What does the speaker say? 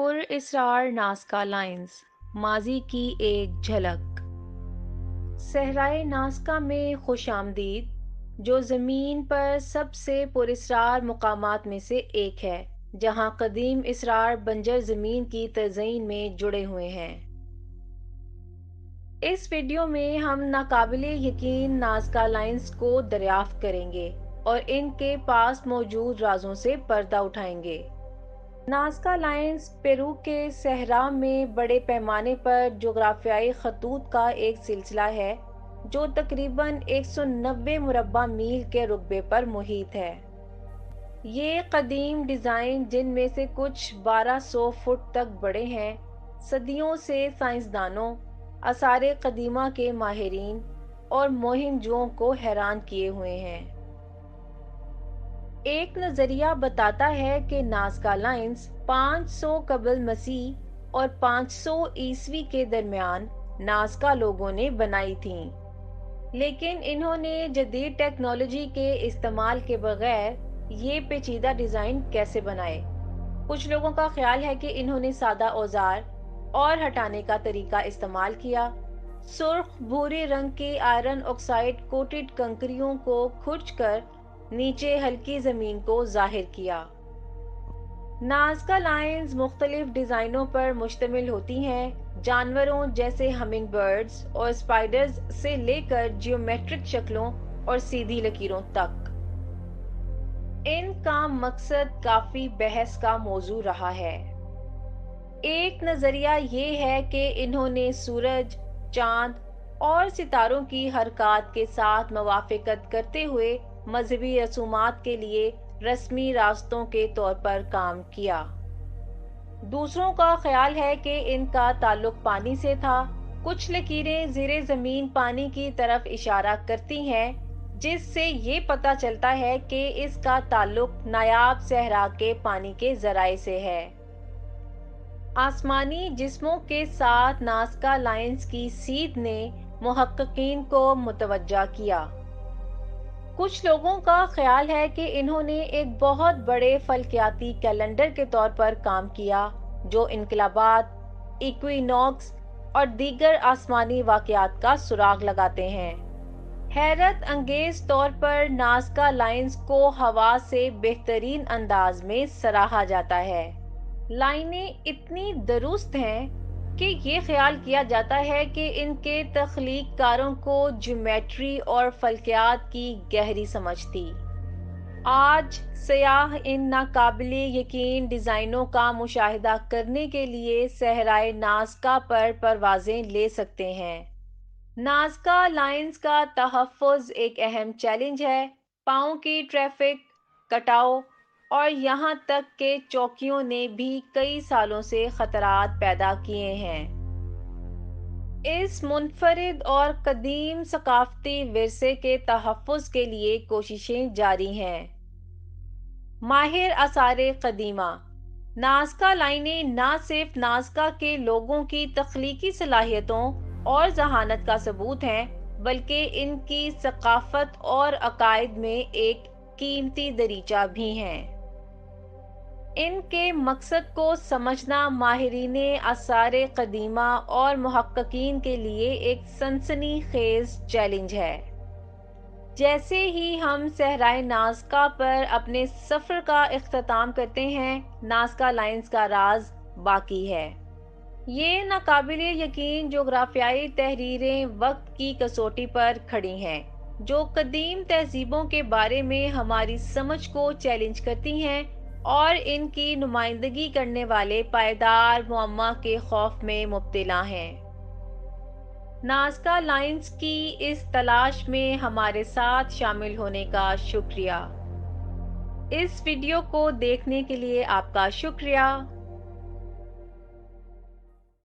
پر اسرار Nazca lines ماضی کی ایک جھلک۔ صحرائے نازکا میں خوش آمدید، جو زمین پر سب سے پراسرار مقامات میں سے ایک ہے، جہاں قدیم اسرار بنجر زمین کی تزئین میں جڑے ہوئے ہیں۔ اس ویڈیو میں ہم ناقابل یقین نازکا لائنز کو دریافت کریں گے اور ان کے پاس موجود رازوں سے پردہ اٹھائیں گے۔ نازکا لائنز پیرو کے صحرا میں بڑے پیمانے پر جغرافیائی خطوط کا ایک سلسلہ ہے جو تقریباً 190 مربع میل کے رقبے پر محیط ہے۔ یہ قدیم ڈیزائن، جن میں سے کچھ 1200 فٹ تک بڑے ہیں، صدیوں سے سائنسدانوں، آثار قدیمہ کے ماہرین اور مہم جوؤں کو حیران کیے ہوئے ہیں۔ ایک نظریہ بتاتا ہے کہ نازکا لائنز 500 قبل مسیح اور 500 عیسوی کے درمیان نازکا لوگوں نے بنائی تھیں، لیکن انہوں نے جدید ٹیکنالوجی کے استعمال کے بغیر یہ پیچیدہ ڈیزائن کیسے بنائے؟ کچھ لوگوں کا خیال ہے کہ انہوں نے سادہ اوزار اور ہٹانے کا طریقہ استعمال کیا۔ سرخ بھورے رنگ کے آئرن آکسائڈ کوٹڈ کنکریوں کو کھرچ کر نیچے ہلکی زمین کو ظاہر کیا۔ نازکا لائنز مختلف ڈیزائنوں پر مشتمل ہوتی ہیں، جانوروں جیسے ہمنگ برڈز اور اسپائڈرز سے لے کر جیومیٹرک شکلوں اور سیدھی لکیروں تک۔ ان کا مقصد کافی بحث کا موضوع رہا ہے۔ ایک نظریہ یہ ہے کہ انہوں نے سورج، چاند اور ستاروں کی حرکات کے ساتھ موافقت کرتے ہوئے مذہبی رسومات کے لیے رسمی راستوں کے طور پر کام کیا۔ دوسروں کا خیال ہے کہ ان کا تعلق پانی سے تھا۔ کچھ لکیریں زیر زمین پانی کی طرف اشارہ کرتی ہیں، جس سے یہ پتہ چلتا ہے کہ اس کا تعلق نایاب صحرا کے پانی کے ذرائع سے ہے۔ آسمانی جسموں کے ساتھ نازکا لائنز کی سیدھ نے محققین کو متوجہ کیا۔ کچھ لوگوں کا خیال ہے کہ انہوں نے ایک بہت بڑے فلکیاتی کیلنڈر کے طور پر کام کیا جو انقلابات، ایکوینوکس اور دیگر آسمانی واقعات کا سراغ لگاتے ہیں۔ حیرت انگیز طور پر نازکا لائنز کو ہوا سے بہترین انداز میں سراہا جاتا ہے۔ لائنیں اتنی درست ہیں کہ یہ خیال کیا جاتا ہے کہ ان کے تخلیق کاروں کو جیومیٹری اور فلکیات کی گہری سمجھ تھی۔ آج سیاح ان ناقابل یقین ڈیزائنوں کا مشاہدہ کرنے کے لیے صحرائے نازکا پر پروازیں لے سکتے ہیں۔ نازکا لائنز کا تحفظ ایک اہم چیلنج ہے۔ پاؤں کی ٹریفک، کٹاؤ اور یہاں تک کہ چوکیوں نے بھی کئی سالوں سے خطرات پیدا کیے ہیں۔ اس منفرد اور قدیم ثقافتی ورثے کے تحفظ کے لیے کوششیں جاری ہیں۔ ماہر آثار قدیمہ نازکا لائنیں نہ صرف نازکا کے لوگوں کی تخلیقی صلاحیتوں اور ذہانت کا ثبوت ہیں، بلکہ ان کی ثقافت اور عقائد میں ایک قیمتی دریچہ بھی ہیں۔ ان کے مقصد کو سمجھنا ماہرین آثار قدیمہ اور محققین کے لیے ایک سنسنی خیز چیلنج ہے۔ جیسے ہی ہم صحرائے نازکا پر اپنے سفر کا اختتام کرتے ہیں، نازکا لائنز کا راز باقی ہے۔ یہ ناقابل یقین جغرافیائی تحریریں وقت کی کسوٹی پر کھڑی ہیں، جو قدیم تہذیبوں کے بارے میں ہماری سمجھ کو چیلنج کرتی ہیں اور ان کی نمائندگی کرنے والے پائیدار معمہ کے خوف میں مبتلا ہیں۔ نازکا لائنز کی اس تلاش میں ہمارے ساتھ شامل ہونے کا شکریہ۔ اس ویڈیو کو دیکھنے کے لیے آپ کا شکریہ۔